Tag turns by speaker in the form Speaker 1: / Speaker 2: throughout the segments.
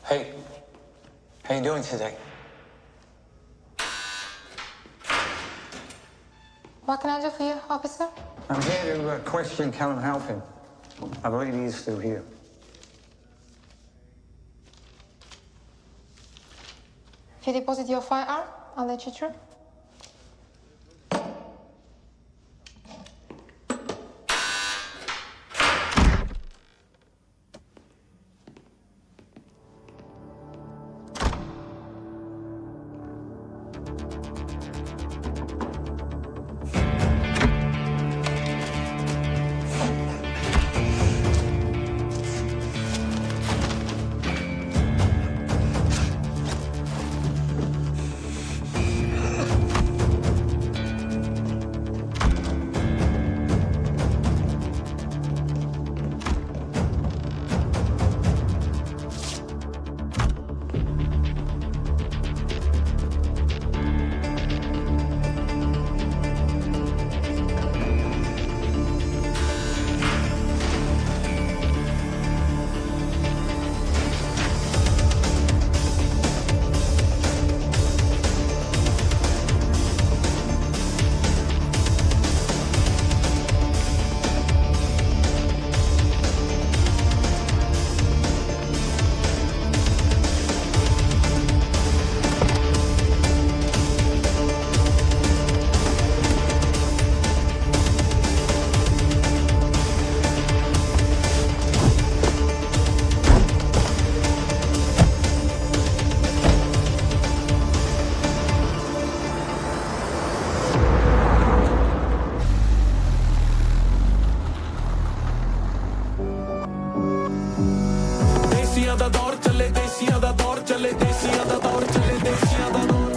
Speaker 1: Hey, how you doing today?
Speaker 2: What can I do for you, officer?
Speaker 1: I'm here to question Callum Halpin. I believe he is still here.
Speaker 2: If you deposit your firearm, I'll let you through.
Speaker 3: देसियां दा दौर चले देसियां दा दौर चले देसियां दा दौर चले देसियां दा दौर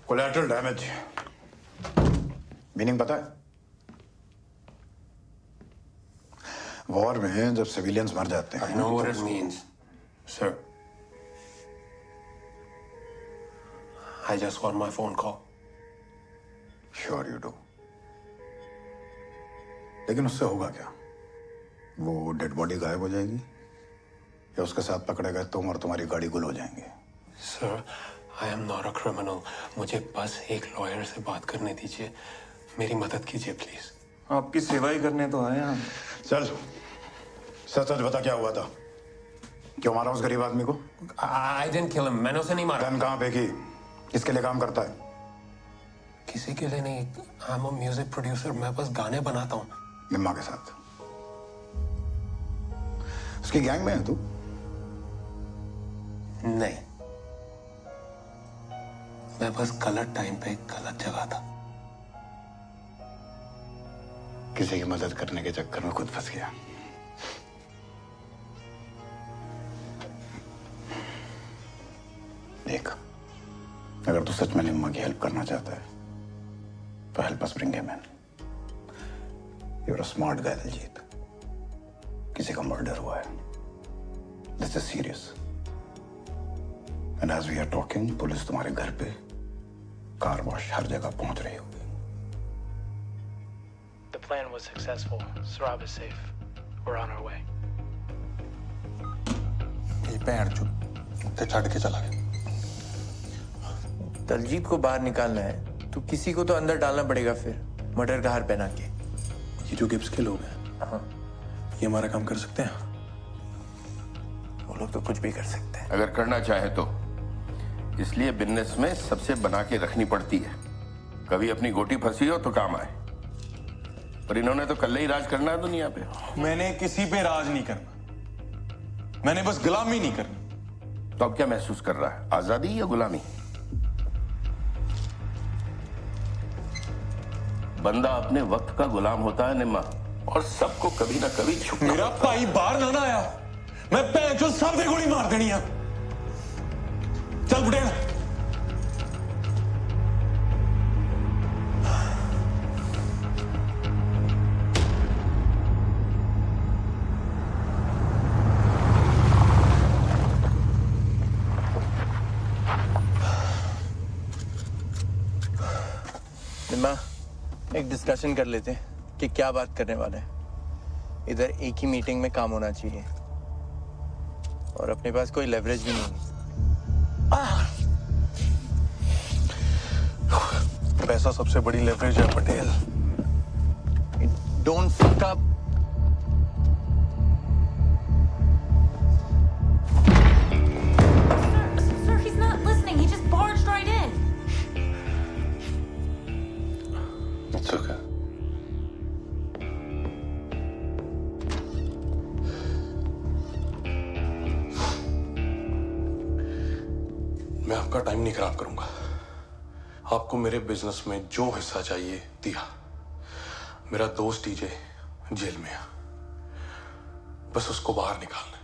Speaker 4: कोलैटरल डैमेज मीनिंग पता है? वॉर में जब सिविलियंस मर जाते हैं
Speaker 5: I know what it means, sir. I just got my phone call.
Speaker 4: Sure you do. लेकिन उससे होगा क्या? वो डेड बॉडी गायब हो जाएगी या उसके साथ पकड़े गए तुम और तुम्हारी गाड़ी गुल हो जाएंगे?
Speaker 5: Sir, I am not a criminal. मुझे बस एक लॉयर से बात करने दीजिए। मेरी मदद कीजिए प्लीज।
Speaker 6: आपकी सेवा ही करने तो आए हम।
Speaker 4: चल सच सच बता क्या हुआ था? क्यों मारा उस गरीब आदमी को?
Speaker 5: I didn't kill him. मैंने उसे नहीं मारा।
Speaker 4: गन कहाँ फेंकी? किसके लिए काम करता है?
Speaker 5: किसी के लिए नहीं। I'm a music producer. मैं बस गाने बनाता हूँ।
Speaker 4: निम्मा के साथ। उसकी गैंग में है तू?
Speaker 5: नहीं, मैं बस गलत टाइम पे गलत जगह था।
Speaker 4: किसी की मदद करने के चक्कर में खुद फंस गया। देख, अगर तू सच में निम्मा की हेल्प करना चाहता है तो help us bring him in. You are a smart guy Diljit. किसी का मर्डर हुआ है। This is serious. And as we are talking police तुम्हारे घर पे कार वॉश हर जगह पहुंच रही होगी।
Speaker 7: The plan was successful. Sarab is safe. We're on our way.
Speaker 6: ये पैर चुप छड़ के चला गया।
Speaker 8: दलजीत को बाहर निकालना है तो किसी को तो अंदर डालना पड़ेगा फिर मर्डर का हार पहना के।
Speaker 6: ये जो गिब्स के लोग हैं,
Speaker 8: हाँ,
Speaker 6: ये हमारा काम कर सकते हैं।
Speaker 8: वो लोग तो कुछ भी कर सकते हैं।
Speaker 9: अगर करना चाहे तो। इसलिए बिजनेस में सबसे बना के रखनी पड़ती है। कभी अपनी गोटी फंसी हो तो काम आए। पर इन्होंने तो कल ही राज करना है दुनिया पे।
Speaker 6: मैंने किसी पे राज नहीं करना, मैंने बस गुलामी नहीं करनी।
Speaker 9: तो अब क्या महसूस कर रहा है, आजादी या गुलामी? बंदा अपने वक्त का गुलाम होता है निम्मा, और सबको कभी ना कभी छुपना।
Speaker 6: मेरा भाई बाहर ना आया, मैं पैंचो सब दे गोली मार देनी है। चल बुढ़े।
Speaker 8: निम्मा, एक डिस्कशन कर लेते हैं कि क्या बात करने वाले हैं। इधर एक ही मीटिंग में काम होना चाहिए और अपने पास कोई लेवरेज भी नहीं।
Speaker 6: पैसा सबसे बड़ी लेवरेज है Patel.
Speaker 8: Don't fuck up.
Speaker 10: Sir, he's not listening. He just barged right in.
Speaker 5: It's okay. मैं आपका टाइम नहीं खराब करूंगा। आपको मेरे बिजनेस में जो हिस्सा चाहिए दिया। मेरा दोस्त डीजे जेल में है, बस उसको बाहर निकालना है।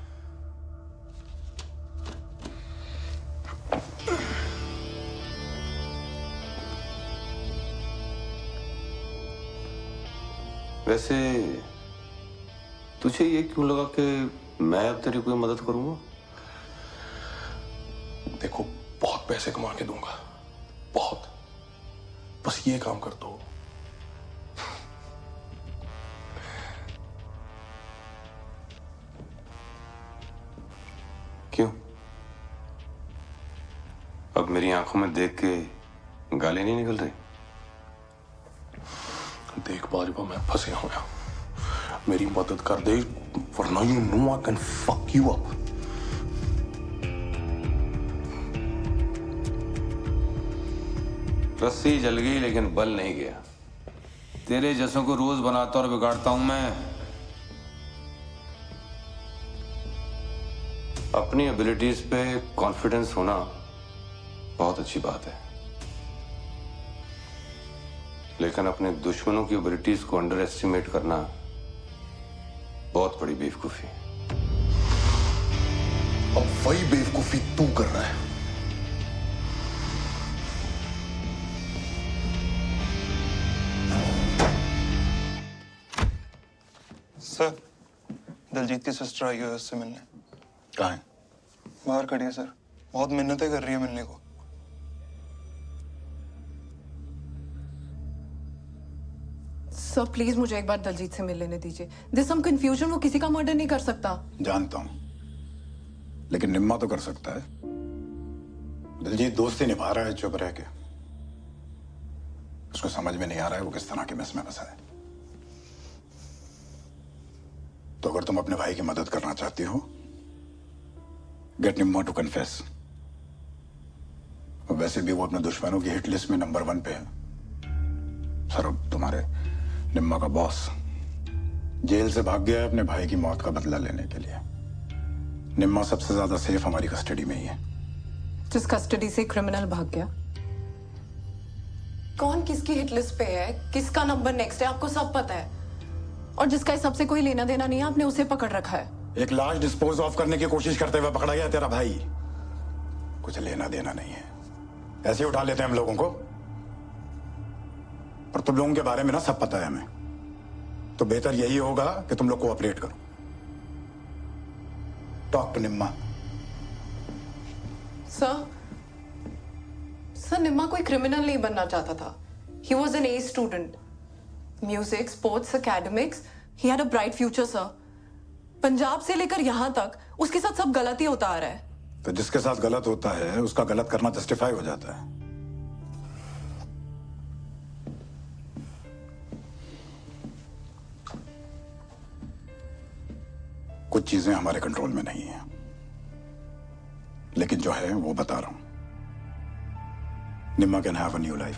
Speaker 11: वैसे तुझे ये क्यों लगा कि मैं अब तेरी कोई मदद करूंगा?
Speaker 5: देखो, बहुत पैसे कमा के दूंगा, बहुत। बस ये काम कर दो।
Speaker 11: क्यों? अब मेरी आंखों में देख के गाली नहीं निकल रही?
Speaker 5: देख बाजवा, मैं फंसे हुआ, मेरी मदद कर दे, वरना you know I can fuck you up.
Speaker 11: रस्सी जल गई लेकिन बल नहीं गया। तेरे जैसों को रोज बनाता और बिगाड़ता हूं मैं। अपनी एबिलिटीज पे कॉन्फिडेंस होना बहुत अच्छी बात है, लेकिन अपने दुश्मनों की एबिलिटीज को अंडर एस्टिमेट करना बहुत बड़ी बेवकूफी है।
Speaker 5: अब वही बेवकूफी तू कर रहा है।
Speaker 6: सर, दलजीत की सिस्टर आई है उससे मिलने।
Speaker 4: कहाँ है?
Speaker 6: बाहर खड़ी है सर, बहुत मिन्नतें कर रही है मिलने को।
Speaker 12: सर प्लीज मुझे एक बार दलजीत से मिल लेने दीजिए। दिस सम कंफ्यूजन, वो किसी का मर्डर नहीं कर सकता।
Speaker 4: जानता हूं, लेकिन निम्मा तो कर सकता है। दिलजीत दोस्ती निभा रहा है चुप रह के। उसको समझ में नहीं आ रहा है वो किस तरह के मेस में फंसा है। तो अगर तुम अपने भाई की मदद करना चाहती हो, गेट निम्मा टू कन्फेस। वैसे भी वो अपने दुश्मनों की हिट लिस्ट में नंबर 1 पे है। सर, अब तुम्हारे निम्मा का बॉस जेल से भाग गया है अपने भाई की मौत का बदला लेने के लिए। निम्मा सबसे ज्यादा सेफ हमारी कस्टडी में ही है।
Speaker 12: जिस कस्टडी से क्रिमिनल भाग गया, कौन किसकी हिट लिस्ट पे है, किसका नंबर नेक्स्ट है, आपको सब पता है। और जिसका इस सबसे कोई लेना देना नहीं है, आपने उसे पकड़ रखा है।
Speaker 4: एक लाश डिस्पोज ऑफ करने की कोशिश करते हुए पकड़ा गया तेरा भाई। कुछ लेना देना नहीं है, ऐसे ही उठा लेते हैं हम लोगों को। और तुम लोगों के बारे में ना सब पता है हमें, तो बेहतर यही होगा कि तुम लोग कोऑपरेट करो। टॉक टू निम्मा।
Speaker 12: सर निम्मा कोई क्रिमिनल नहीं बनना चाहता था। He was an A student, music, sports, academics, he had a bright future sir. Punjab से लेकर यहां तक उसके साथ सब गलत ही होता आ रहा है।
Speaker 4: तो जिसके साथ गलत होता है उसका गलत करना जस्टिफाई हो जाता है। कुछ चीजें हमारे कंट्रोल में नहीं है, लेकिन जो है वो बता रहा हूं। निम्मा can have a new life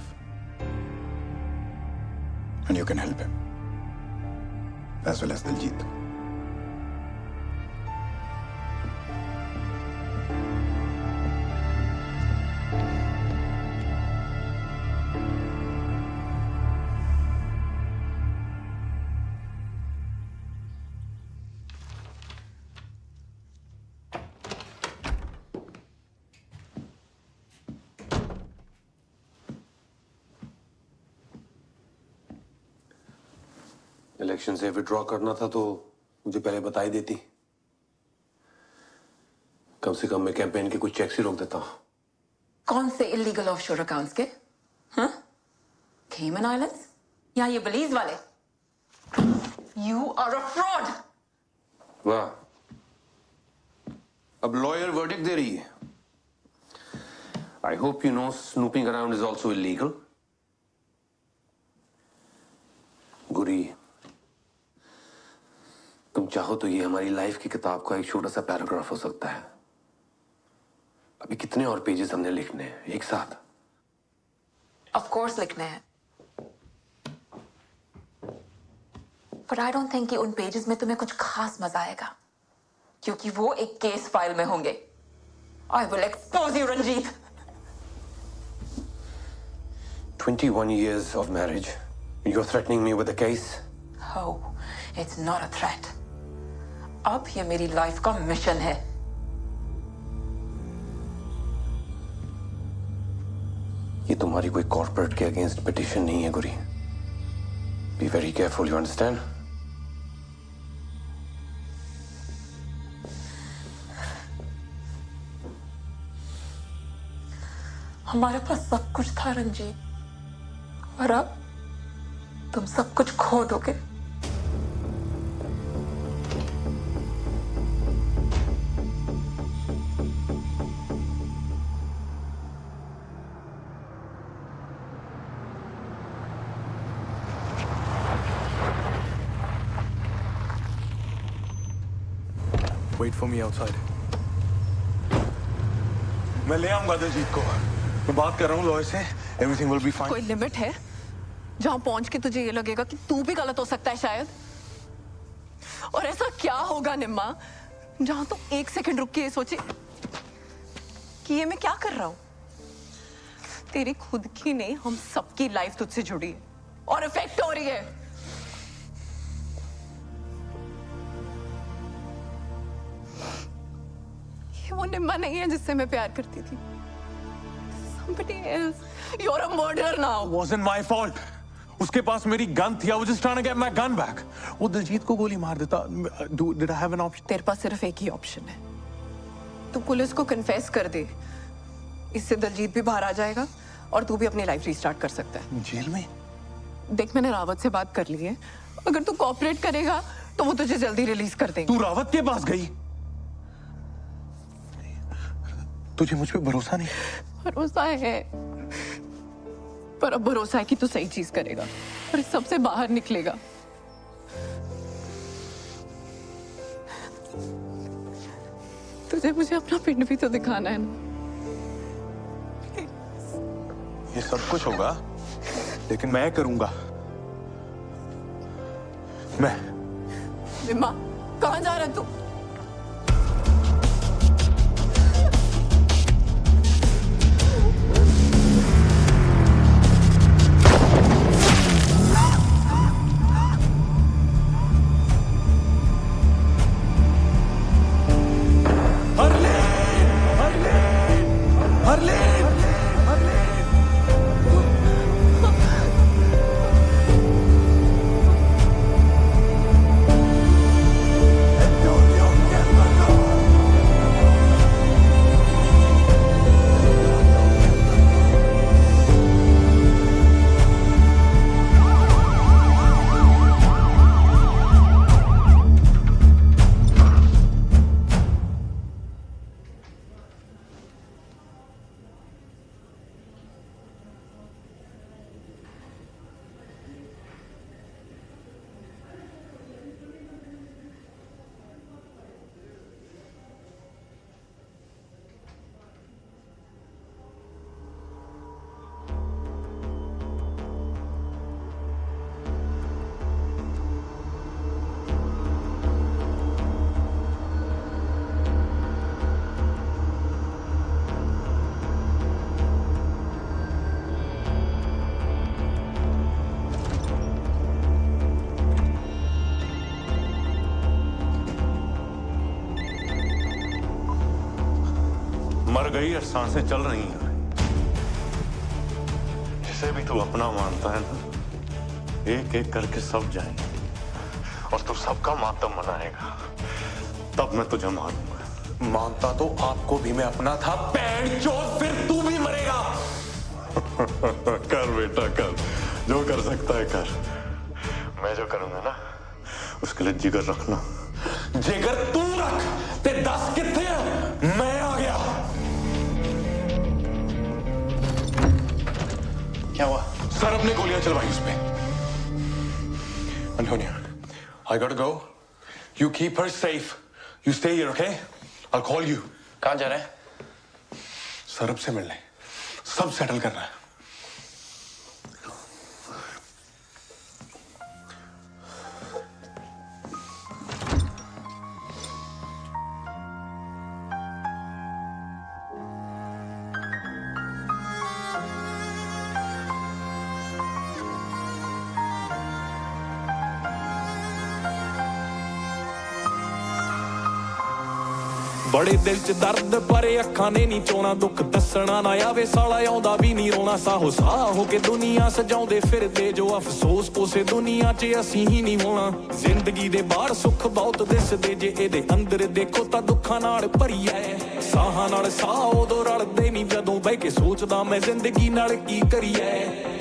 Speaker 4: and you can help him as well as Diljit.
Speaker 11: Election से विड्रॉ करना था तो मुझे पहले बता ही देती। कम से कम मैं कैंपेन के कुछ चेक्स ही रोक देता।
Speaker 12: कौन से इलीगल ऑफशोर अकाउंट्स के? हाँ?
Speaker 10: Cayman Islands? या ये Belize वाले? You are a fraud.
Speaker 11: वाह, अब लॉयर वर्डिक्ट दे रही है. I hope you know snooping around is also illegal. गुरी, तुम चाहो तो ये हमारी लाइफ की किताब का एक छोटा सा पैराग्राफ हो सकता है. अभी कितने और पेजेस हमने लिखने हैं एक साथ?
Speaker 10: Of course लिखने हैं. But I don't think कि उन पेजेस में तुम्हें कुछ खास मजा आएगा, क्योंकि वो एक केस फाइल में होंगे. I will expose you, Ranjit.
Speaker 11: 21 years of marriage. You're threatening me with a case?
Speaker 10: Oh, it's not a threat. अब ये मेरी लाइफ का मिशन है.
Speaker 11: ये तुम्हारी कोई कॉर्पोरेट के अगेंस्ट पिटिशन नहीं है गुरी. Be very careful, you understand?
Speaker 10: हमारे पास सब कुछ था रंजीत, और अब तुम सब कुछ खो दोगे.
Speaker 6: Wait for me outside. मैं ले आऊंगा दिलजीत को. मैं बात कर रहा हूँ लॉयर से. Everything will be fine.
Speaker 12: कोई लिमिट है जहां पहुंच के तुझे ये लगेगा कि तू भी गलत हो सकता है शायद? और ऐसा क्या होगा निम्मा जहां तू एक सेकंड रुक के ये सोचे कि ये मैं क्या कर रहा हूं? तेरी खुद की नहीं, हम सबकी लाइफ तुझसे जुड़ी है और इफेक्ट हो रही है. ये वो निम्मा नहीं है जिससे मैं प्यार करती थी. Somebody else. You're a murderer now.
Speaker 6: Wasn't my fault. उसके पास मेरी गन थी. I was just trying to get my gun back. वो दिलजीत को गोली मार देता. Did I have an option?
Speaker 12: तेरे पास सिर्फ एक ही ऑप्शन है. तू पुलिस को कन्फेस कर दे. इससे दिलजीत भी बाहर आ जाएगा और तू भी अपनी लाइफ रिस्टार्ट कर सकता है.
Speaker 6: जेल में?
Speaker 12: देख, मैंने रावत से बात कर ली है. अगर तू कोऑपरेट करेगा तो वो तुझे जल्दी रिलीज कर देंगे.
Speaker 6: तू रावत के पास गई? तुझे मुझ पे भरोसा नहीं?
Speaker 12: भरोसा है, पर अब भरोसा है कि तू सही चीज करेगा और इस सबसे बाहर निकलेगा. तुझे मुझे अपना पिंड भी तो दिखाना है ना.
Speaker 6: ये सब कुछ होगा, लेकिन मैं करूंगा. मैं.
Speaker 12: निम्मा, कहाँ जा रहा है तू?
Speaker 6: मर गई और सांसें चल रही हैं. जिसे भी तू अपना मानता है ना, एक एक करके सब जाएंगे और तू सबका मातम मनाएगा. तब मैं तुझे मारूंगा. मानता तो आपको भी मैं अपना था. पैर चोर, फिर तू भी मरेगा. कर बेटा कर. जो कर सकता है कर। मैं जो करूंगा ना उसके लिए जिगर रखना।
Speaker 5: जिगर तू रख, ते 10 कितने हैं? मैं आ गया।
Speaker 8: क्या हुआ?
Speaker 5: सर अपने गोलियां चलवाई उस पे। Antonia, I gotta go. You keep her safe. You stay here, okay? I'll call you.
Speaker 8: कहाँ जा रहे हैं?
Speaker 5: सरब से मिलने, सब सेटल करना है।
Speaker 3: बड़े दिल च दर्द भरे अखां ने नी चोना दुख दसना ना आवे साला आउंदा भी नी रोना साहो साह हो के दुनिया सजाउंदे फिरदे जो अफसोस उसे दुनिया च असीं ही नहीं होना जिंदगी दे बाहर सुख बहुत दिसदे जे एदे अंदर देखो तां दुखां नाल भरी ऐ साहां नाल साह उदों रलदे नी जदों बह के सोचदा मैं जिंदगी नाल की करीए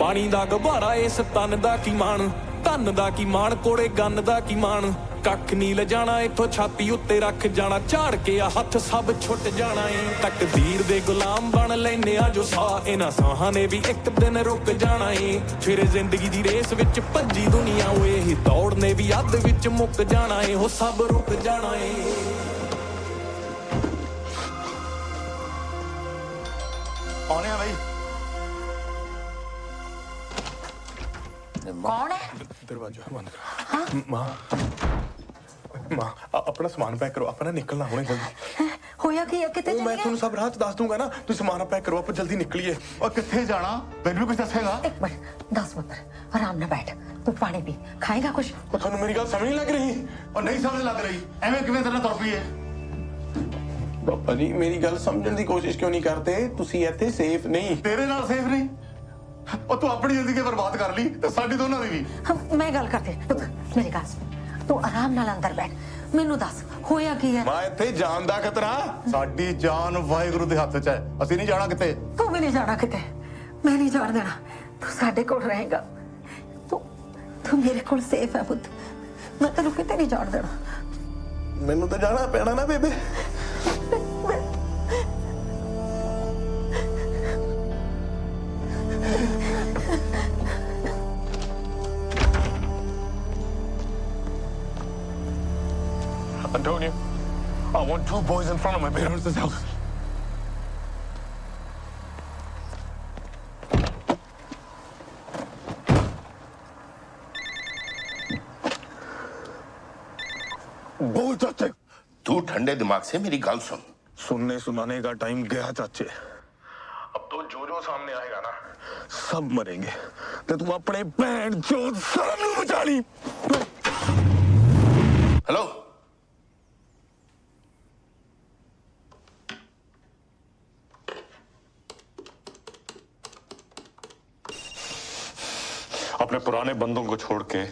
Speaker 3: पानी दा गभारा इस तन दा की मान धन दा की मान कोड़े गन दा की मान कख नी ले जाना इथों छाती उत्ते रख जाना झाड़ के आ हथ सब छुट जाना ए तकदीर दे गुलाम बन लैने आ जो साह इन्हां साहां ने भी एक दिन रुक जाना ए फिर जिंदगी दी रेस विच भज्जी दुनिया ओए ही दौड़ ने भी अध विच मुक जाना ए हो सब रुक जाना ए
Speaker 6: कौन है भाई?
Speaker 10: कौन है?
Speaker 5: दरवाजा बंद कर। माँ अपना सामान पैक करो, अपना निकलना होने जल्दी।
Speaker 10: होया कि किते चले
Speaker 5: मैं तुम सब राह च दस दूंगा ना, तुम सामान पैक करो, आप जल्दी निकलिए।
Speaker 6: और कितने जाना? मैंने भी कुछ दसेगा?
Speaker 10: एक मिनट 10 मिनट आराम ना बैठ तू पानी पी खाएगा कुछ?
Speaker 5: थानू मेरी गल समझ नहीं लग रही?
Speaker 6: और नहीं समझ लग रही एवें किवें तेरे तुर पई है?
Speaker 5: पापा जी मेरी गल समझने की कोशिश क्यों नहीं करते? तुसी इत्थे सेफ नहीं।
Speaker 6: तेरे नाल सेफ नहीं? और तू अपनी जिंदगी बर्बाद कर ली ते साडी दोनों दी भी।
Speaker 10: मैं गल करते मेरी गल सुन तू आराम नाल अंदर बैठ मैनू दस होया की है?
Speaker 5: मां इत्थे जान दा खतरा।
Speaker 6: साडी जान वाहिगुरू दे हत्थ च है, ਅਸੀਂ नहीं जाना किते।
Speaker 10: तू भी नहीं जाना किते, मैं नहीं जान देना, तू साडे कोल रहेगा। तू मेरे कोल सेफ है पुੱਤ, मैं तेनू किते नहीं जान देना।
Speaker 5: मैनू तो जाना पैना ना बेबे। Antonia, I want 2 boys in front of my parents' house.
Speaker 6: बोल चाचे।
Speaker 9: तू ठंडे दिमाग से मेरी गल सुन।
Speaker 5: सुनने सुनाने का टाइम गया चाचे। अब तो जो जो सामने आएगा ना सब मरेंगे, तो तुम अपने बहन चोद शर्म नूं बचा ली।
Speaker 9: हेलो
Speaker 6: अपने पुराने बंदों को छोड़ के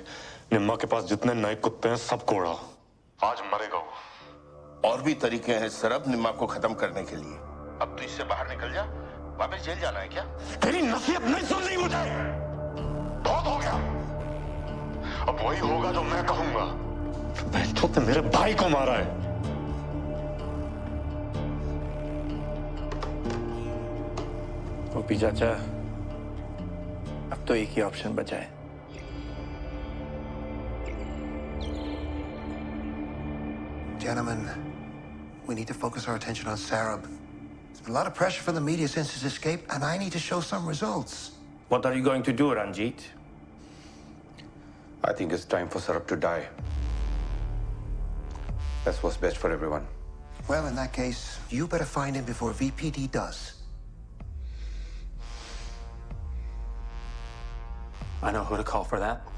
Speaker 6: निम्मा के पास जितने नए कुत्ते हैं सबको उड़ा। आज मरेगा वो।
Speaker 9: और भी तरीके हैं सरब निम्मा को खत्म करने के लिए। अब तू इससे बाहर निकल जा, वापस जेल जाना है क्या?
Speaker 6: तेरी नसीहत नहीं सुननी मुझे, बहुत हो गया। अब वही होगा जो मैं कहूंगा। तो मेरे भाई को मारा है।
Speaker 8: ओपी चाचा अब तो एक ही ऑप्शन बचा है।
Speaker 13: Gentlemen, we need to focus our attention on Sarab. There's been a lot of pressure from the media since his escape, and I need to show some results.
Speaker 14: What are you going to do, Ranjit?
Speaker 11: I think it's time for Sarab to die. That's what's best for everyone.
Speaker 13: Well, in that case, you better find him before VPD does.
Speaker 7: I know who to call for that.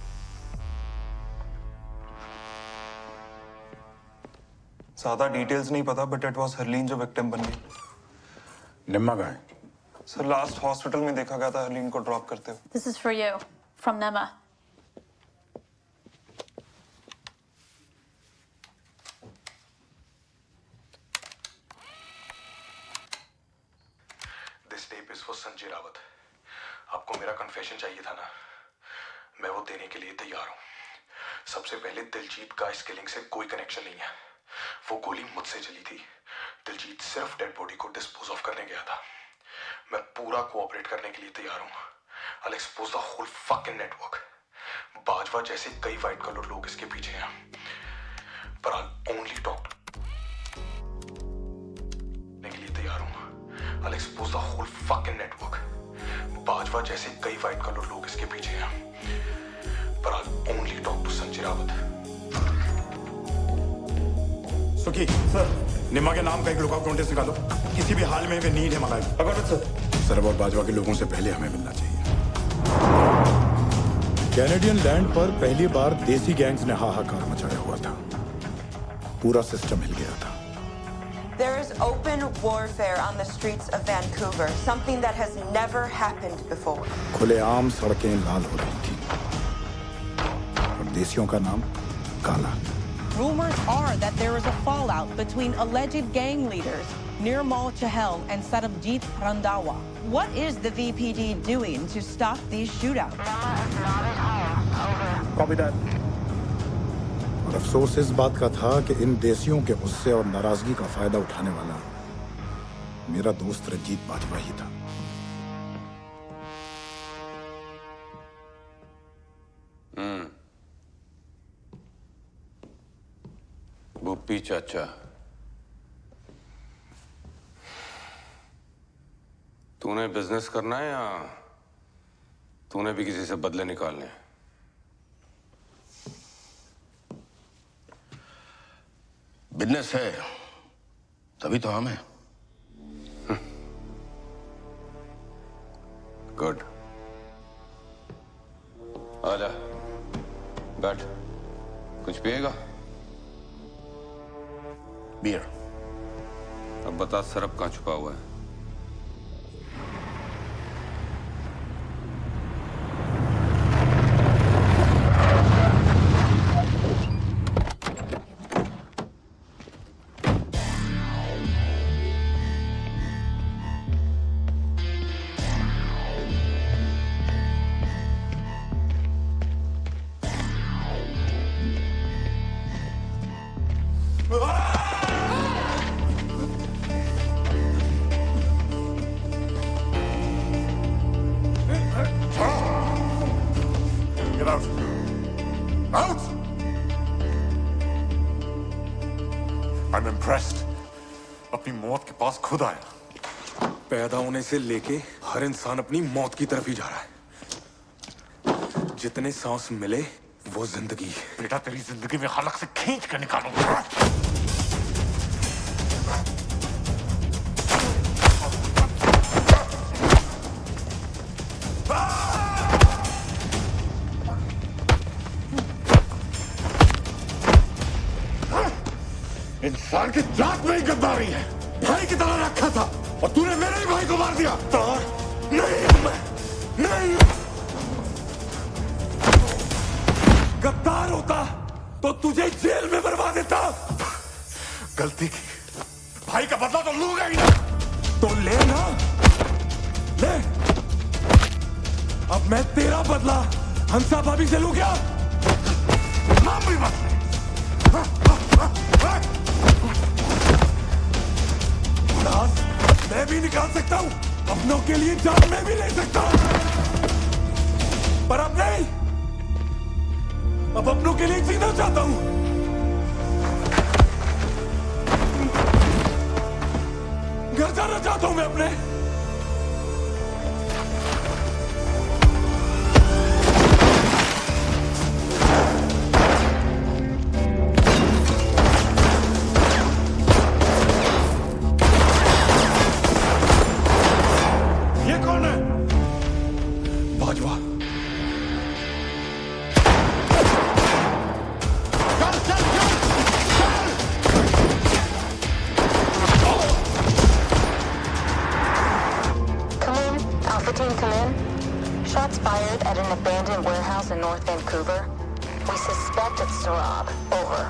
Speaker 15: ज्यादा details नहीं पता, but it was Harleen जो victim बन गई।
Speaker 4: निम्मा कहाँ है?
Speaker 15: Sir last hospital में देखा गया था हरलीन को ड्रॉप करते हुए।
Speaker 16: This is for you, from Nema.
Speaker 5: This tape is for Sanjay Rawat. आपको मेरा कन्फेशन चाहिए था ना? मैं वो देने के लिए तैयार हूं। सबसे पहले दिलजीत का इस किलिंग से कोई कनेक्शन नहीं है। वो गोली मुझसे चली थी। दिलजीत सिर्फ डेड बॉडी को डिस्पोज ऑफ करने गया था। मैं पूरा कोऑपरेट करने के लिए तैयार हूं। I'll expose the whole fucking network. Bajwa जैसे कई वाइट कलर लोग इसके पीछे हैं, पर I'll only talk के लिए तैयार हूं। I'll expose the whole fucking network. Bajwa जैसे कई वाइट कलर लोग इसके पीछे हैं, पर I'll only talk to Sanjay Rawat.
Speaker 4: सुखी सर, निमा के नाम का एक लुकआउट नोटिस निकालो। किसी भी हाल में वे नीड है मगाई। सर और बाजवा के लोगों से पहले हमें मिलना चाहिए।
Speaker 17: कैनेडियन लैंड पर पहली बार देसी गैंग्स ने हाहाकार मचाया हुआ था। पूरा सिस्टम हिल गया था।
Speaker 18: There is open warfare on the streets of Vancouver, something that has never happened before.
Speaker 17: खुलेआम सड़कें लाल हो रही थी और देसियों का नाम काला।
Speaker 19: Rumors are that there is a fallout between alleged gang leaders Nirmal Chahal and Sarabjit Randhawa. What is the VPD doing to stop these shootouts?
Speaker 17: Copy that. और अफसोस इस बात का था कि इन देसियों के गुस्से और नाराजगी का फायदा उठाने वाला मेरा दोस्त रंजीत बाजवा ही था।
Speaker 9: बुप्पी चाचा, तूने बिजनेस करना है या तूने भी किसी से बदले निकालने? बिजनेस है तभी तो हम हैं। गुड, आजा बैठ। कुछ पिएगा? बियर। अब बता सरब कहाँ छुपा हुआ है?
Speaker 4: Get out! Out! I'm impressed. अपनी मौत के पास खुद आया।
Speaker 5: पैदा होने से लेके हर इंसान अपनी मौत की तरफ ही जा रहा है। जितने सांस मिले वो जिंदगी।
Speaker 4: बेटा तेरी जिंदगी में हलक से खींच कर निकालूंगा। इंसान की जात में ही गद्दारी है। भाई की तरह रखा था और तूने मेरे ही भाई को मार दिया। नहीं,
Speaker 5: गद्दार होता तो तुझे जेल में बर्बा देता।
Speaker 4: गलती की, भाई का बदला तो लूंगा ही ना।
Speaker 5: तो ले ना, ले। अब मैं तेरा बदला हंसा भाभी से लूं क्या?
Speaker 4: नाम भी मत।
Speaker 5: मैं भी निकाल सकता हूं, अपनों के लिए जान मैं भी ले सकता हूं, पर अब नहीं। अब अपनों के लिए जीना चाहता हूं। घर जाना चाहता हूं मैं अपने।
Speaker 20: Shots fired at an abandoned warehouse in North Vancouver. We suspect it's Sarab. Over.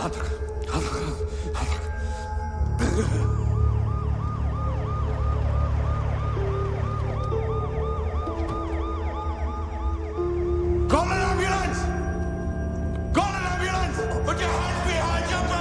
Speaker 6: Call an ambulance! Call an ambulance! Put your hands behind your back!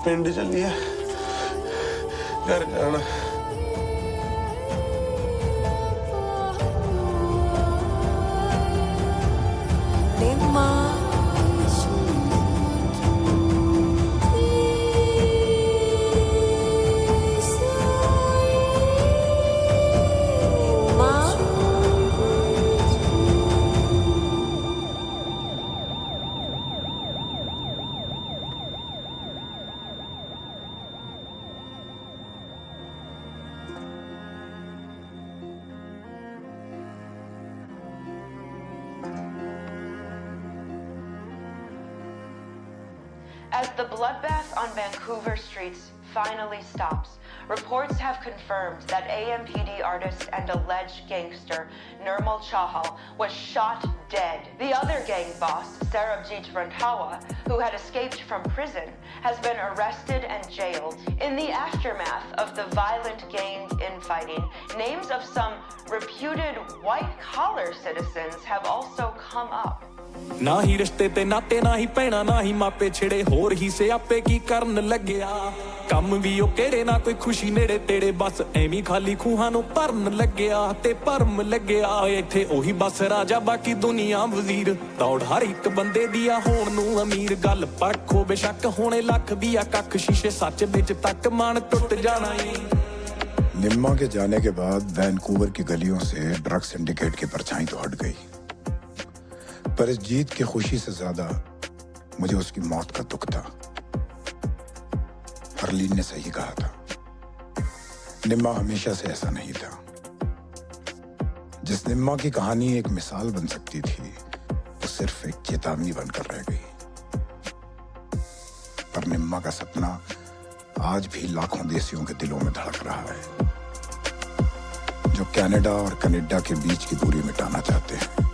Speaker 5: पिंड चलिए घर जाना
Speaker 18: As the bloodbath on Vancouver streets finally stops, reports have confirmed that AMPD artist and alleged gangster Nirmal Chahal was shot dead. The other gang boss, Sarabjit Randhawa, who had escaped from prison, has been arrested and jailed. In the aftermath of the violent gang infighting, names of some reputed white-collar citizens have also come up.
Speaker 3: ਨਾ ਹੀ ਰਿਸ਼ਤੇ ਤੇ ਨਾਤੇ ਨਾ ਹੀ ਪੈਣਾ ਨਾ ਹੀ ਮਾਪੇ ਛਿੜੇ ਹੋਰ ਹੀ ਸਿਆਪੇ ਕੀ ਕਰਨ ਲੱਗਿਆ ਕੰਮ ਵੀ ਉਹ ਕਿਹੜੇ ਨਾ ਕੋਈ ਖੁਸ਼ੀ ਨੇੜੇ ਤੇੜੇ ਬਸ ਐਵੇਂ ਖਾਲੀ ਖੂਹਾਂ ਨੂੰ ਭਰਨ ਲੱਗਿਆ ਤੇ ਭਰਮ ਲੱਗਿਆ ਇੱਥੇ ਉਹੀ ਬਸ ਰਾਜਾ ਬਾਕੀ ਦੁਨੀਆ ਵਜ਼ੀਰ ਦੌੜ ਹਰ ਇੱਕ ਬੰਦੇ ਦੀ ਆ ਹੋਣ ਨੂੰ ਅਮੀਰ ਗੱਲ ਪੱਖੋ ਬੇਸ਼ੱਕ ਹੋਣੇ ਲੱਖ ਦੀ ਆ ਕੱਖ ਸ਼ੀਸ਼ੇ ਸੱਚ ਵਿੱਚ ਤੱਕ ਮਨ ਟੁੱਟ ਜਾਣਾ ਏ
Speaker 17: निम्मा के जाने के बाद वैनकूवर की गलियों से ड्रग सिंडिकेट की परछाई तो हट गई, पर इस जीत की खुशी से ज्यादा मुझे उसकी मौत का दुख था। हरलीन ने सही कहा था, निम्मा हमेशा से ऐसा नहीं था। जिस निम्मा की कहानी एक मिसाल बन सकती थी, वो सिर्फ एक चेतावनी बनकर रह गई। पर निम्मा का सपना आज भी लाखों देसियों के दिलों में धड़क रहा है, जो कनाडा और कनाडा के बीच की दूरी मिटाना चाहते हैं।